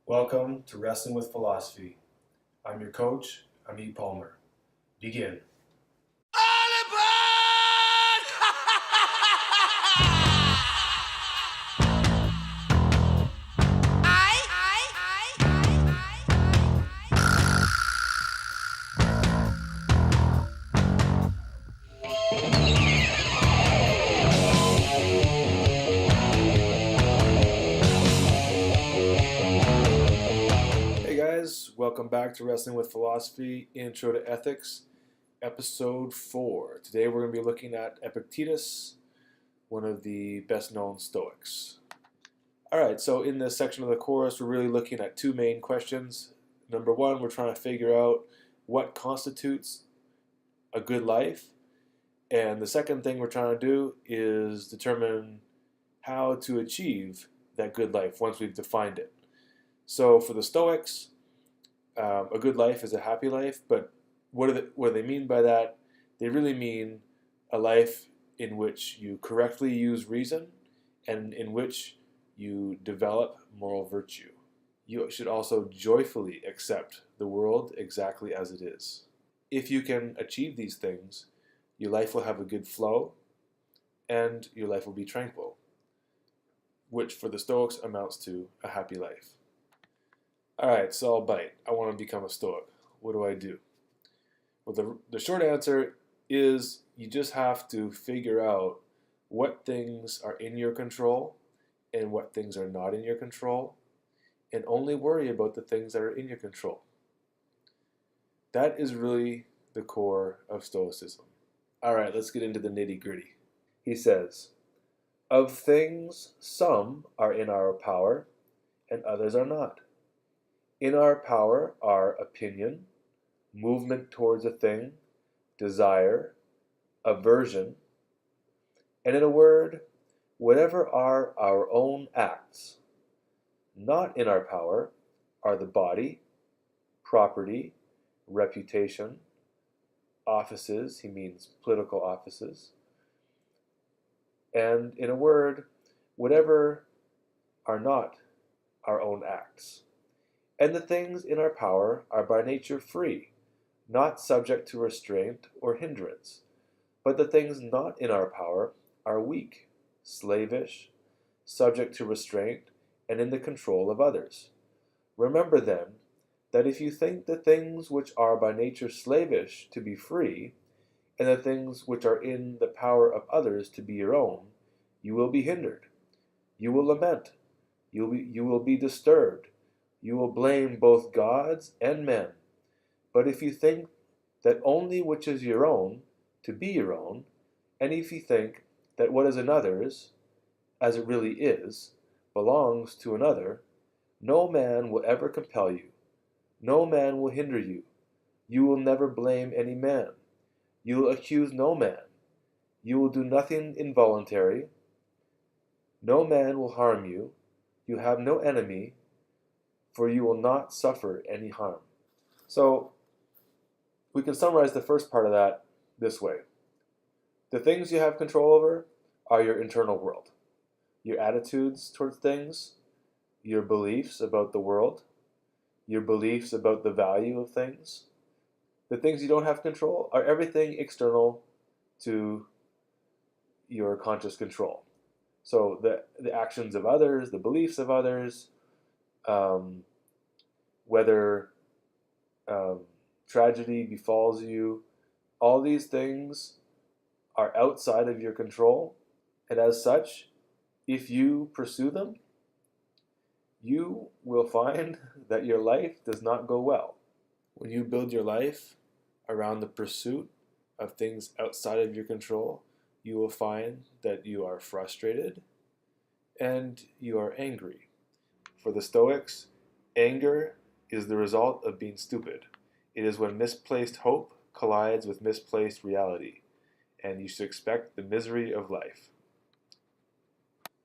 Welcome to Wrestling with Philosophy. I'm your coach, Amit Palmer. Begin. Hey guys, welcome back to Wrestling with Philosophy, Intro to Ethics, Episode 4. Today we're going to be looking at Epictetus, one of the best-known Stoics. Alright, so in this section of the course, we're really looking at two main questions. Number one, we're trying to figure out what constitutes a good life. And the second thing we're trying to do is determine how to achieve that good life once we've defined it. So for the Stoics, a good life is a happy life, but what do they mean by that? They really mean a life in which you correctly use reason and in which you develop moral virtue. You should also joyfully accept the world exactly as it is. If you can achieve these things, your life will have a good flow and your life will be tranquil, which for the Stoics amounts to a happy life. Alright, so I'll bite. I want to become a Stoic. What do I do? Well, the short answer is you just have to figure out what things are in your control and what things are not in your control, and only worry about the things that are in your control. That is really the core of Stoicism. Alright, let's get into the nitty-gritty. He says, "Of things, some are in our power, and others are not. In our power are opinion, movement towards a thing, desire, aversion, and in a word, whatever are our own acts. Not in our power are the body, property, reputation, offices," he means political offices, and in a word, whatever are not our own acts. And the things in our power are by nature free, not subject to restraint or hindrance. But the things not in our power are weak, slavish, subject to restraint, and in the control of others. Remember then, that if you think the things which are by nature slavish to be free, and the things which are in the power of others to be your own, you will be hindered. You will lament. You will be disturbed. You will blame both gods and men. But if you think that only which is your own to be your own, and if you think that what is another's, as it really is, belongs to another, no man will ever compel you. No man will hinder you. You will never blame any man. You will accuse no man. You will do nothing involuntary. No man will harm you. You have no enemy, for you will not suffer any harm." So, we can summarize the first part of that this way. The things you have control over are your internal world, your attitudes towards things, your beliefs about the world, your beliefs about the value of things. The things you don't have control are everything external to your conscious control. So the actions of others, the beliefs of others, whether tragedy befalls you, all these things are outside of your control, and as such, if you pursue them, you will find that your life does not go well. When you build your life around the pursuit of things outside of your control, you will find that you are frustrated and you are angry. For the Stoics, anger is the result of being stupid. It is when misplaced hope collides with misplaced reality, and you should expect the misery of life.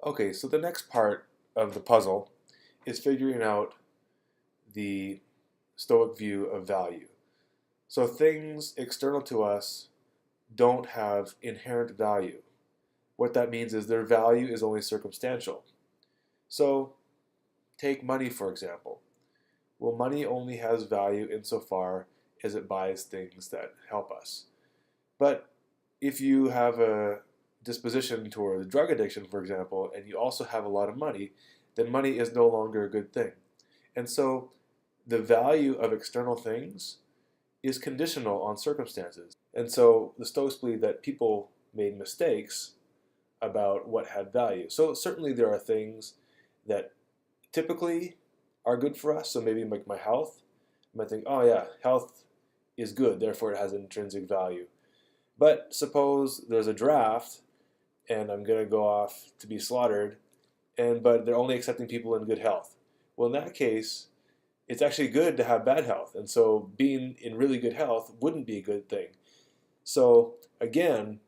Okay, so the next part of the puzzle is figuring out the Stoic view of value. So things external to us don't have inherent value. What that means is their value is only circumstantial. So take money, for example. Well, money only has value insofar as it buys things that help us. But if you have a disposition toward drug addiction, for example, and you also have a lot of money, then money is no longer a good thing. And so the value of external things is conditional on circumstances. And so the Stoics believe that people made mistakes about what had value. So certainly there are things that typically are good for us. So maybe like my health, I might think, oh yeah, health is good, therefore it has intrinsic value. But suppose there's a draft and I'm going to go off to be slaughtered, but they're only accepting people in good health. Well, in that case, it's actually good to have bad health. And so being in really good health wouldn't be a good thing. So again,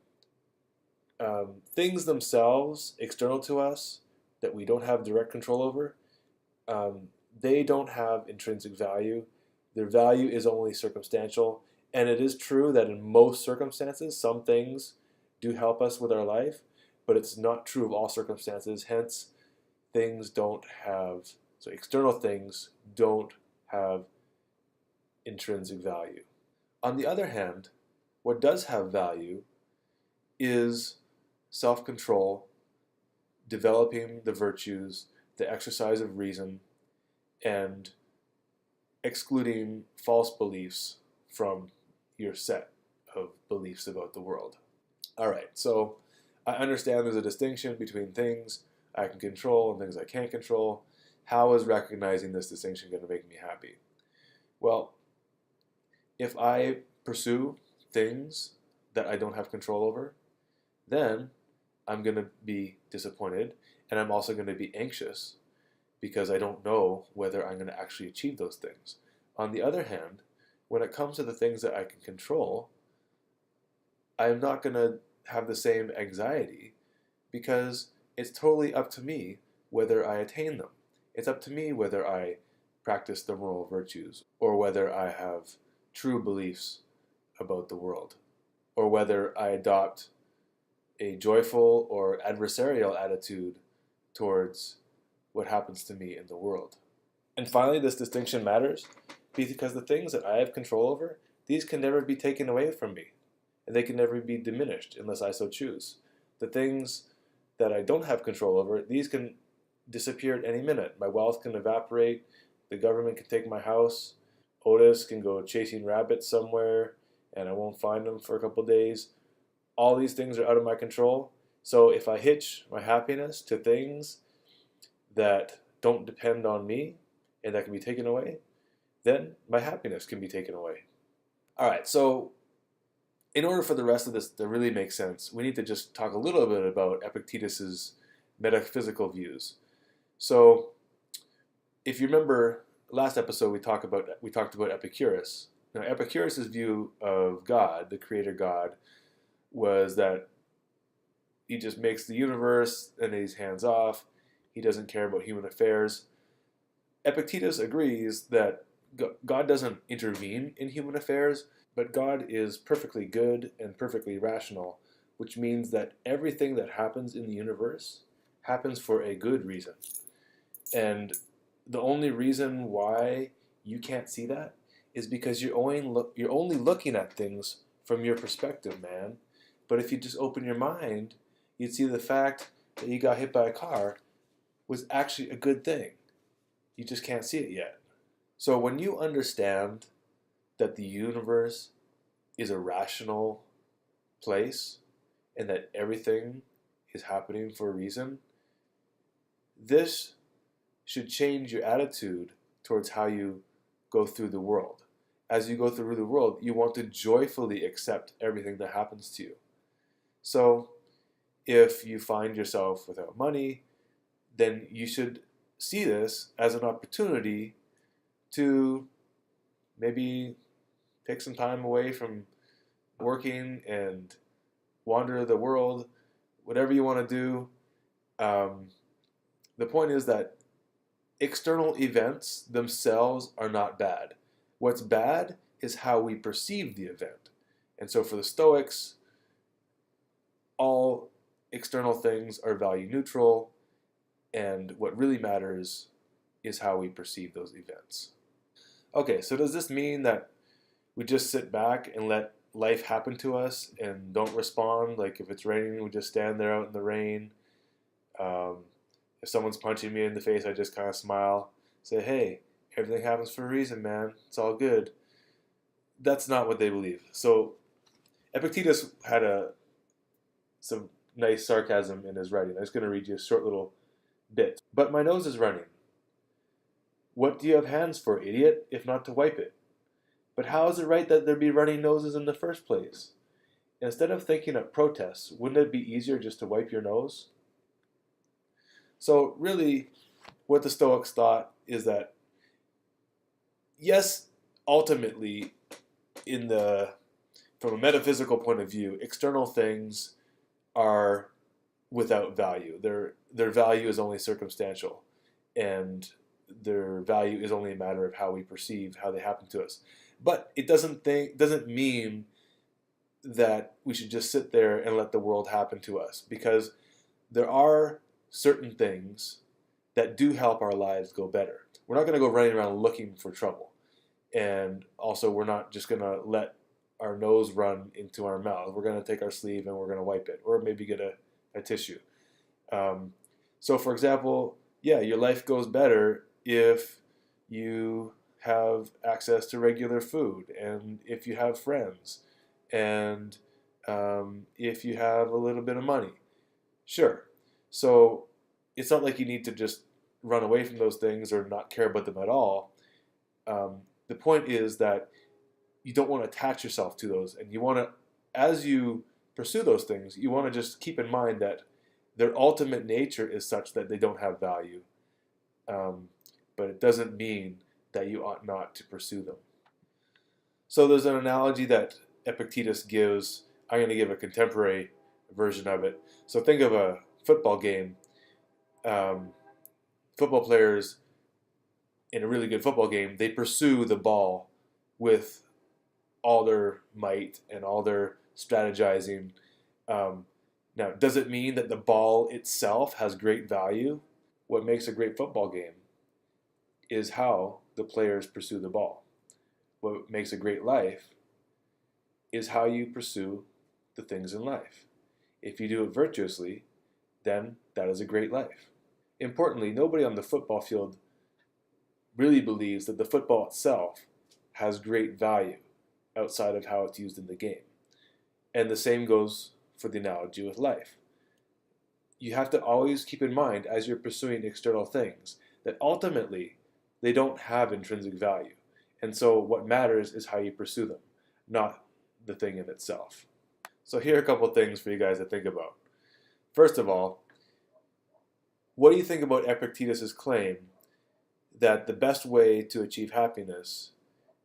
things themselves, external to us, that we don't have direct control over, they don't have intrinsic value. Their value is only circumstantial. And it is true that in most circumstances, some things do help us with our life, but it's not true of all circumstances. Hence, external things don't have intrinsic value. On the other hand, what does have value is self-control, developing the virtues, the exercise of reason, and excluding false beliefs from your set of beliefs about the world. All right, so I understand there's a distinction between things I can control and things I can't control. How is recognizing this distinction going to make me happy? Well, if I pursue things that I don't have control over, then I'm going to be disappointed, and I'm also going to be anxious because I don't know whether I'm going to actually achieve those things. On the other hand, when it comes to the things that I can control, I'm not going to have the same anxiety because it's totally up to me whether I attain them. It's up to me whether I practice the moral virtues, or whether I have true beliefs about the world, or whether I adopt a joyful or adversarial attitude towards what happens to me in the world. And finally, this distinction matters because the things that I have control over, these can never be taken away from me, and they can never be diminished unless I so choose. The things that I don't have control over, these can disappear at any minute. My wealth can evaporate, the government can take my house, Otis can go chasing rabbits somewhere, and I won't find them for a couple days. All these things are out of my control. So if I hitch my happiness to things that don't depend on me and that can be taken away, then my happiness can be taken away. All right, so in order for the rest of this to really make sense, we need to just talk a little bit about Epictetus's metaphysical views. So if you remember last episode, we talked about Epicurus. Now, Epicurus's view of God, the creator God, was that he just makes the universe and he's hands off. He doesn't care about human affairs. Epictetus agrees that God doesn't intervene in human affairs, but God is perfectly good and perfectly rational, which means that everything that happens in the universe happens for a good reason. And the only reason why you can't see that is because you're only looking at things from your perspective, man. But if you just open your mind, you'd see the fact that you got hit by a car was actually a good thing. You just can't see it yet. So when you understand that the universe is a rational place and that everything is happening for a reason, this should change your attitude towards how you go through the world. As you go through the world, you want to joyfully accept everything that happens to you. So if you find yourself without money, then you should see this as an opportunity to maybe take some time away from working and wander the world, whatever you want to do. The point is that external events themselves are not bad. What's bad is how we perceive the event. And so for the Stoics, all external things are value neutral, and what really matters is how we perceive those events. Okay, so does this mean that we just sit back and let life happen to us and don't respond? Like if it's raining, we just stand there out in the rain. Um, if someone's punching me in the face, I just kind of smile, say, "Hey, everything happens for a reason, man. It's all good." That's not what they believe. So Epictetus had some nice sarcasm in his writing. I'm just going to read you a short little bit. "But my nose is running. What do you have hands for, idiot, if not to wipe it? But how is it right that there be running noses in the first place? Instead of thinking up protests, wouldn't it be easier just to wipe your nose?" So really, what the Stoics thought is that, yes, ultimately, in the from a metaphysical point of view, external things are without value. Their value is only circumstantial, and their value is only a matter of how we perceive how they happen to us. But it doesn't mean that we should just sit there and let the world happen to us, because there are certain things that do help our lives go better. We're not going to go running around looking for trouble. And also, we're not just going to let our nose run into our mouth. We're going to take our sleeve and we're going to wipe it, or maybe get a tissue. Um, so, for example, yeah, your life goes better if you have access to regular food, and if you have friends, and if you have a little bit of money. Sure. So it's not like you need to just run away from those things or not care about them at all. The point is that you don't want to attach yourself to those, and you want to, as you pursue those things, you want to just keep in mind that their ultimate nature is such that they don't have value. But it doesn't mean that you ought not to pursue them. So there's an analogy that Epictetus gives. I'm going to give a contemporary version of it. So think of a football game. Football players in a really good football game, they pursue the ball with all their might and all their strategizing. Now, does it mean that the ball itself has great value? What makes a great football game is how the players pursue the ball. What makes a great life is how you pursue the things in life. If you do it virtuously, then that is a great life. Importantly, nobody on the football field really believes that the football itself has great value outside of how it's used in the game. And the same goes for the analogy with life. You have to always keep in mind, as you're pursuing external things, that ultimately they don't have intrinsic value. And so what matters is how you pursue them, not the thing in itself. So here are a couple of things for you guys to think about. First of all, what do you think about Epictetus' claim that the best way to achieve happiness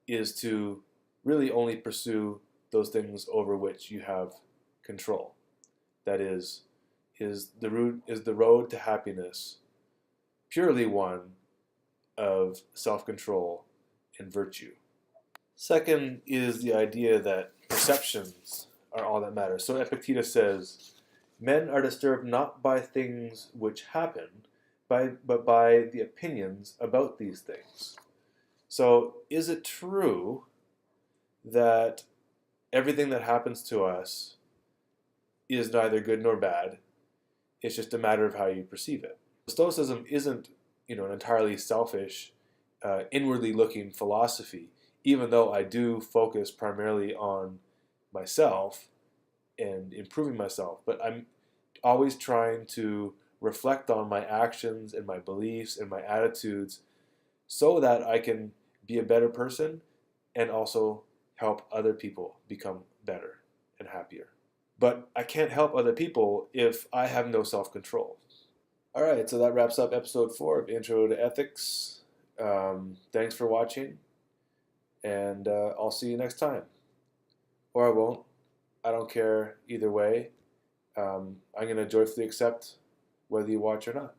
is to really only pursue those things over which you have control? That is the road to happiness purely one of self-control and virtue? Second is the idea that perceptions are all that matters. So Epictetus says, men are disturbed not by things which happen, but by the opinions about these things. So is it true that everything that happens to us is neither good nor bad? It's just a matter of how you perceive it. Stoicism isn't, an entirely selfish, inwardly looking philosophy, even though I do focus primarily on myself and improving myself. But I'm always trying to reflect on my actions and my beliefs and my attitudes so that I can be a better person and also help other people become better and happier. But I can't help other people if I have no self-control. All right, so that wraps up episode 4 of Intro to Ethics. Thanks for watching, and I'll see you next time. Or I won't. I don't care either way. I'm going to joyfully accept whether you watch or not.